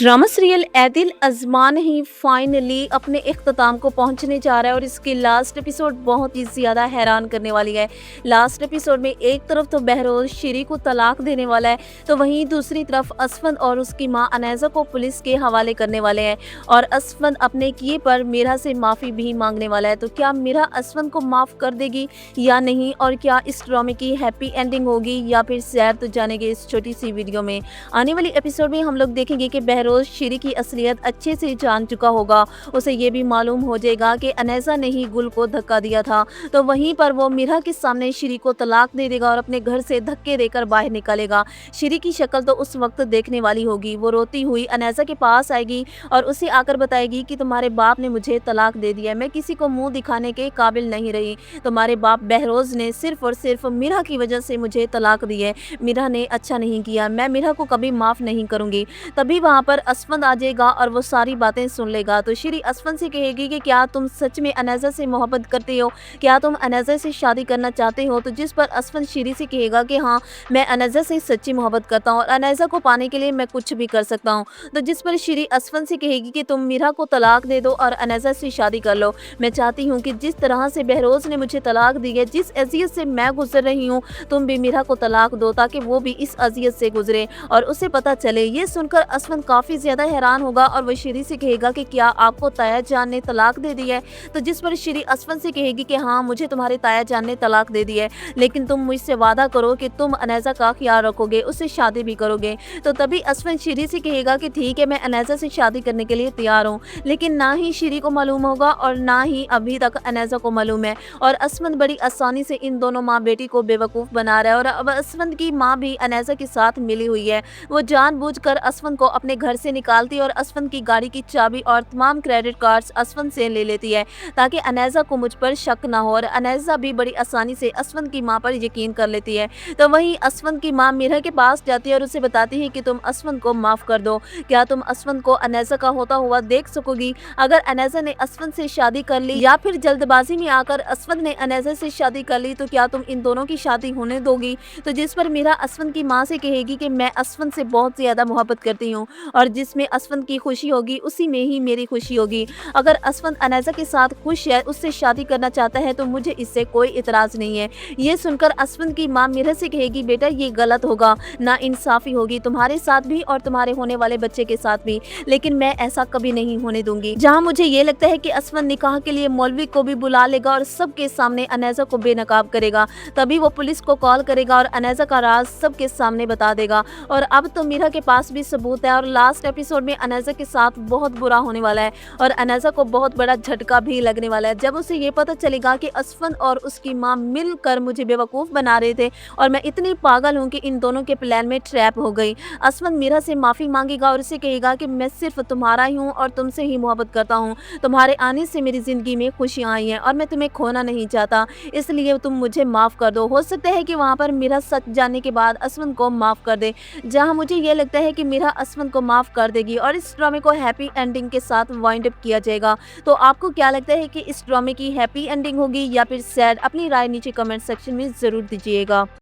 Drama serial ए दिल अज़मान ही finally अपने इख्तिताम को पहुंचने जा रहा है और इसकी लास्ट एपिसोड बहुत ही ज़्यादा हैरान करने वाली है। लास्ट एपिसोड में एक तरफ तो बहरोज़ शिरी को तलाक देने वाला है, तो वहीं दूसरी तरफ असफंद और उसकी मां अनैज़ा को पुलिस के हवाले करने वाले हैं और असफंद अपने किए पर मीरा से माफ़ी भी मांगने वाला है। तो क्या मीरा असफंद को माफ़ कर देगी या नहीं, और क्या इस ड्रामे की हैप्पी एंडिंग होगी या फिर सैर, तो जानेंगे इस छोटी सी वीडियो में। आने वाली एपिसोड में हम लोग देखेंगे कि बहरोज़ शिरी की असलियत अच्छे से जान चुका होगा। उसे ये भी मालूम हो जाएगा कि अनैज़ा ने ही गुल को धक्का दिया था। तो वहीं पर वो मीरा के सामने शिरी को तलाक दे देगा और अपने घर से धक्के देकर बाहर निकलेगा। शिरी की शक्ल तो उस वक्त देखने वाली होगी। वो रोती हुई अनैज़ा के पास आएगी और उसे आकर बताएगी कि तुम्हारे बाप ने मुझे तलाक दे दिया, मैं किसी को मुंह दिखाने के काबिल नहीं रही। तुम्हारे बाप बहरोज़ ने सिर्फ और सिर्फ मीरा की वजह से मुझे तलाक दी है। मीरा ने अच्छा नहीं किया, मैं मीरा को कभी माफ़ नहीं करूँगी। तभी वहाँ पर असफंद आ जाएगा और वो सारी बातें सुन लेगा। तो शिरी असफंद से कहेगी कि क्या तुम सच में अनैज़ा से मोहब्बत करते हो, क्या तुम अनैज़ा से शादी करना चाहते हो। तो जिस पर असफंद शिरी से कहेगा कि हाँ, मैं अनैज़ा से सच्ची मोहब्बत करता हूँ और अनैज़ा को पाने के लिए मैं कुछ भी कर सकता हूँ। तो जिस पर शिरी असफंद से कहेगी कि तुम मीरा को तलाक दे दो और अनैज़ा से शादी कर लो। मैं चाहती हूँ कि जिस तरह से बहरोज़ ने मुझे तलाक दी है, जिस अज़ियत से मैं गुजर रही हूँ, तुम भी मीरा को तलाक दो ताकि वो भी इस अज़ियत से गुजरे और उसे पता चले। ये सुनकर असफंद काफ़ी ज़्यादा हैरान होगा और वो शिरी से कहेगा कि क्या आपको ताया जान ने तलाक दे दी है। तो जिस पर शिरी असफंद से कहेगी कि हाँ, मुझे तुम्हारे ताया जान ने तलाक दे दी है, लेकिन तुम मुझसे वादा करो कि तुम अनैज़ा का ख्याल रखोगे, उससे शादी भी करोगे। तो तभी असफंद शिरी से कहेगा कि ठीक है, मैं अनैज़ा से शादी करने के लिए तैयार हूँ। लेकिन ना ही शिरी को मालूम होगा और ना ही अभी तक अनैज़ा को मालूम है और असफंद बड़ी आसानी से इन दोनों माँ बेटी को बेवकूफ़ बना रहा है। और अब असफंद की माँ भी अनैज़ा के साथ मिली हुई है। वो जानबूझकर असफंद को अपने घर से निकालती है और असफंद की गाड़ी की चाबी और तमाम क्रेडिट कार्ड्स असफंद से ले लेती है ताकि अनैज़ा को मुझ पर शक ना हो और अनैज़ा भी बड़ी आसानी से असफंद की मां पर यकीन कर लेती है। तो वहीं असफंद की मां मीरा के पास जाती है और उसे बताती है कि तुम असफंद को माफ़ कर दो, क्या तुम असफंद को अनैज़ा का होता हुआ देख सकोगी। अगर अनैज़ा ने असफंद से शादी कर ली या फिर जल्दबाजी में आकर असफंद ने अनैज़ा से शादी कर ली, तो क्या तुम इन दोनों की शादी होने दोगी। तो जिस पर मीरा असफंद की माँ से कहेगी कि मैं असफंद से बहुत ज़्यादा मोहब्बत करती हूँ और जिसमें असफंद की खुशी होगी उसी में ही मेरी खुशी होगी। अगर असफंद अनैज़ा के साथ खुश है, उससे शादी करना चाहता है, तो मुझे इससे कोई इतराज़ नहीं है। ये सुनकर असफंद की माँ मीरा से कहेगी बेटा, ये गलत होगा, नाइंसाफ़ी होगी तुम्हारे साथ भी और तुम्हारे होने वाले बच्चे के साथ भी, लेकिन मैं ऐसा कभी नहीं होने दूंगी। जहाँ मुझे ये लगता है कि असफंद निकाह के लिए मौलवी को भी बुला लेगा और सबके सामने अनैज़ा को बेनकाब करेगा, तभी वो पुलिस को कॉल करेगा और अनैज़ा का राज सबके सामने बता देगा। और अब तो मीरा के पास भी सबूत है और लास्ट एपिसोड में अनैज़ा के साथ बहुत बुरा होने वाला है और अनैज़ा को बहुत बड़ा झटका भी लगने वाला है जब उसे ये पता चलेगा कि असफंद और उसकी माँ मिलकर मुझे बेवकूफ़ बना रहे थे और मैं इतनी पागल हूँ कि इन दोनों के प्लान में ट्रैप हो गई। असफंद मीरा से माफ़ी मांगेगा और उसे कहेगा कि मैं सिर्फ तुम्हारा ही हूँ और तुमसे ही मोहब्बत करता हूँ। तुम्हारे आने से मेरी ज़िंदगी में खुशियाँ आई हैं और मैं तुम्हें खोना नहीं चाहता, इसलिए तुम मुझे माफ़ कर दो। हो सकता है कि वहाँ पर मीरा सच जानने के बाद असफंद को माफ़ कर दे। जहाँ मुझे ये लगता है कि मीरा असफंद को माफ़ कर देगी और इस ड्रामे को हैप्पी एंडिंग के साथ वाइंड अप किया जाएगा। तो आपको क्या लगता है कि इस ड्रामे की हैप्पी एंडिंग होगी या फिर सैड? अपनी राय नीचे कमेंट सेक्शन में ज़रूर दीजिएगा।